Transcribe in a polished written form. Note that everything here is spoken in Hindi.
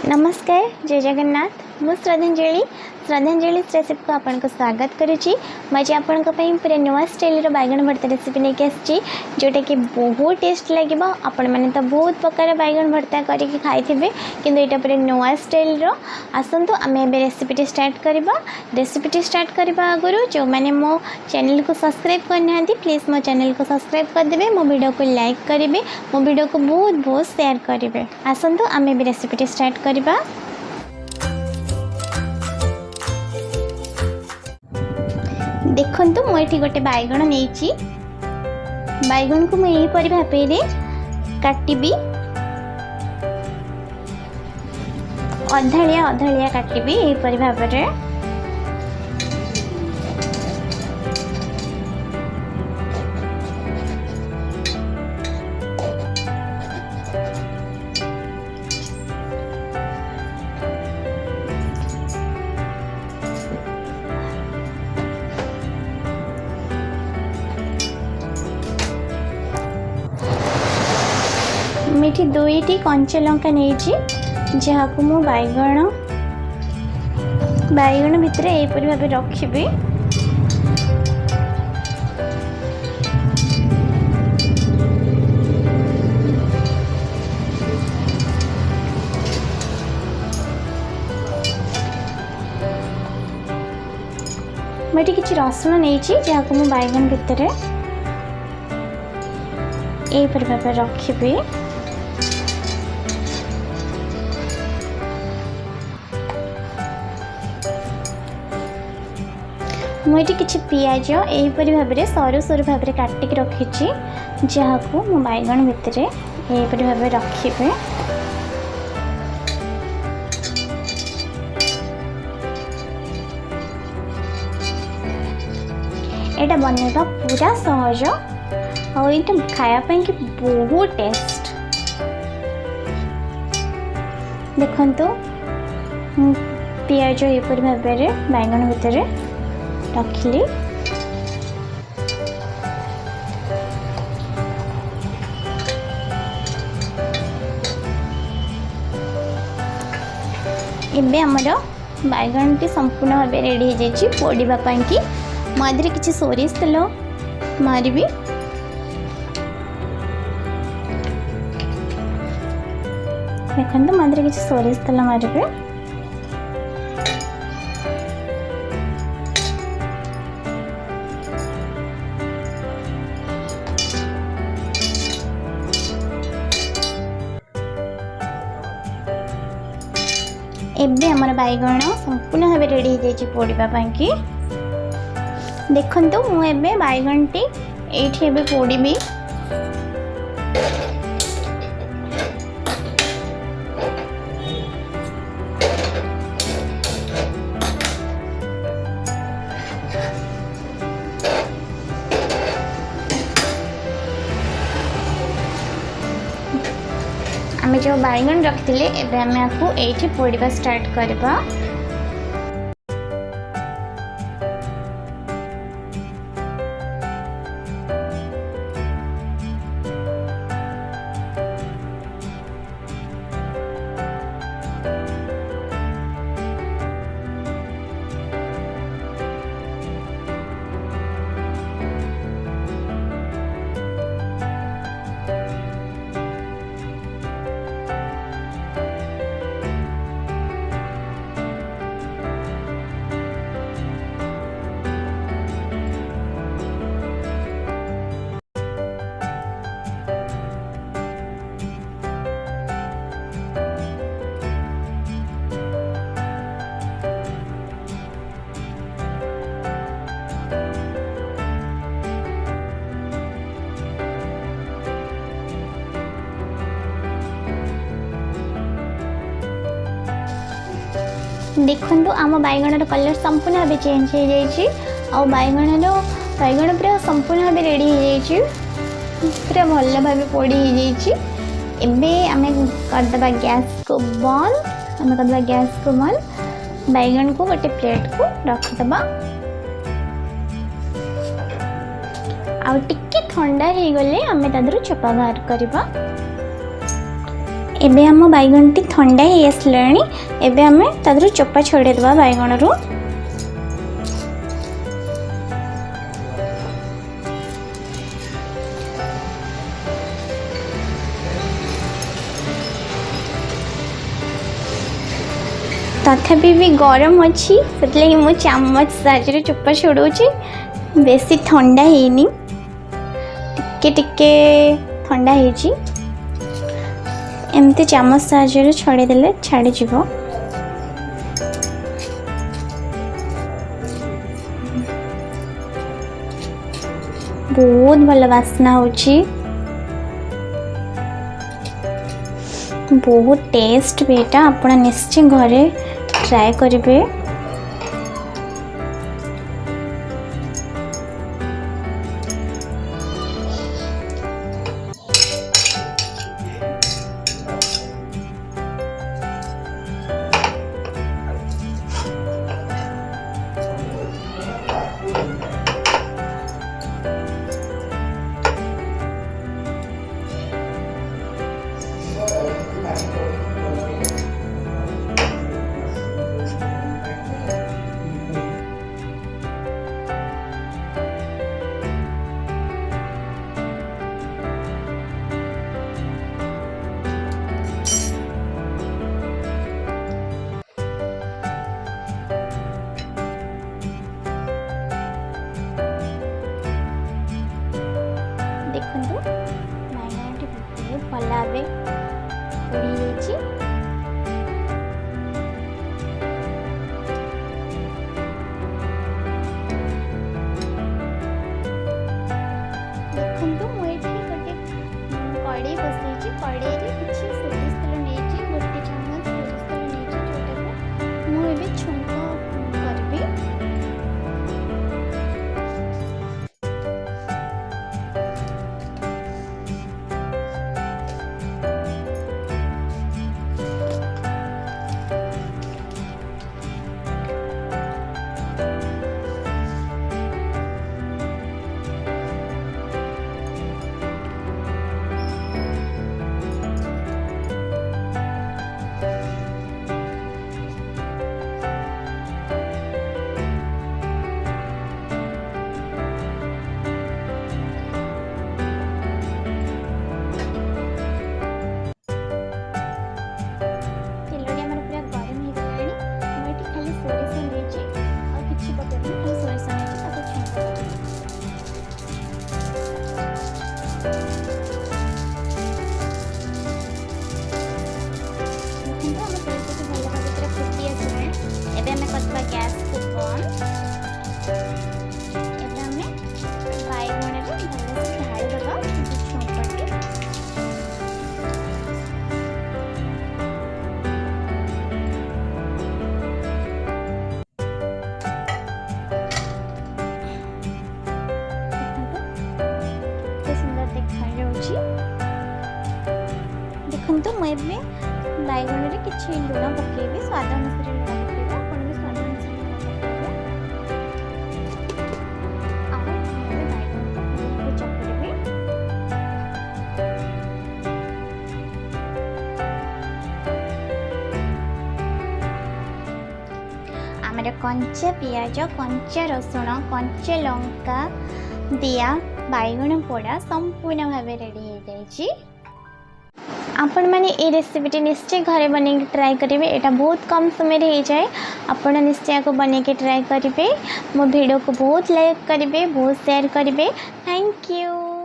नमस्कार, जय जगन्नाथ। मु श्रद्धांजलि रेसिपी को आपको स्वागत करुच्ची। मुझे आपण पूरा नुआ स्टाइल बैगन भर्ता रेसिपी लेके आसी, जोटा कि बहुत टेस्ट लगे। आपण मैंने तो बहुत प्रकार बैगन भर्ता करके खाई थे, कि यहाँ पूरा नुआ स्टाइल आसतु आम ए रेसिपी स्टार्ट करवा। रेसिपी स्टार्ट करने आगु जो मैंने मो चैनल को सब्सक्राइब करना प्लीज़ मो चैनल को सब्सक्राइब करदे, मो वीडियो को लाइक करेंगे, मो वीडियो को बहुत बहुत शेयर करेंगे। आसतु आम ए रेसिपी स्टार्ट करवा। देखंतु मुझे गोटे बैगण नहीं, बैगण को मुझे भाव काटिबी, अधालिया अधालिया काटिबी यहीपरि भाव में। मिठी दुईटी कंचा लंका नहीं, जहाँ को मु बैगण भितर यहीपरि भाव रखी। मुझे किसी रसुण नहीं, जहाँ को मु बैगण भितर यहीपरि भाव रखी। मुझे किसी पियाज यहीपरि भाव में सरू सरू भाव में काटिक रखी, जहाँ को मु बैगण भितर यहीपरि भाव रखी। एटा बनवा पूरा सहज और ये खायापाई कि बहुत टेस्ट। देखंतु पियाज यहीपरि भाव में बैगण भितर रखिली। एबे हमर बैगन टी संपूर्ण भाव रेडी हो जाए पोड़ापी कि मुझे किसी सोरिष तेल मारिबी। देखते मुझे किसी सोरिष तेल मारिबी। एबे हमर बैगण संपूर्ण भाव रेडी हो जाए पोड़ापी। देखंतु मु एबे बैगण टी एठी एबे पोड़ीबी। आमे जो बैगन रखिले एबे आमे आपको एठी पोड़ीबा स्टार्ट करबा। देखंतु आम बैगण कलर संपूर्ण भाव चेंज हो जाए और बैगण पूरा संपूर्ण भाव रेडी हो जाए, पूरा भल भाव पोड़ी हो जाए। आम करदे गैस को बंद, आम करदे गैस को बंद, बैगण को गोटे प्लेट को रखदबा। आ टिके ठंडा हो गले आम तादर चोपा बाहर करवा। एबे हम बैगन टी ठंडा ही आसलाणी। एबे आम तादर चोपा छड़ेदबा बैगन रु। तथापि भी गरम अच्छी से मु चामच साहाଯ୍य चोपा छड़ाऊँगी। बेसी ठंडा हैनी, टिके टिके ठंडा है। एमती चामच साहाଯ୍य छड़ेदेले छाड़ी जीव। बहुत भल वासना होची, बहुत टेस्ट भी एटा। आपण निश्चय घरे ट्राए करेंगे। देखो बैगन बहुत भल भाव उड़ी जाइए। देखो मुझे गोटे कड़े बसई, कड़े किसी सोरिष तेल नहीं, गोटे चामच सोरिष तेल नहीं, जोटा मुझे छुंक करी। गैस को बंद। बैगन ढाड़ी दबा छुंपटी। सुंदर देखा देखो मुझे बैगन रे किछि लुण पकेबी, स्वाद अनुसार लुण पकेबी। आपण भी स्वाद अनुसार लुण पकेबे। आ बैगन को चकड़बी। आमर कंचा पियाज, कंचा रसुण, कंचा लंका दिया बैगन पोड़ा संपूर्ण भाव रेडी हो जाइए। आपण मैंने ये रेसिपीटी निश्चय घरे बने ट्राए करेंगे। यहाँ बहुत कम समय हो जाए। आपण निश्चय को बने के ट्राए करेंगे। मो वीडियो को बहुत लाइक करेंगे, बहुत शेयर करेंगे। Thank you.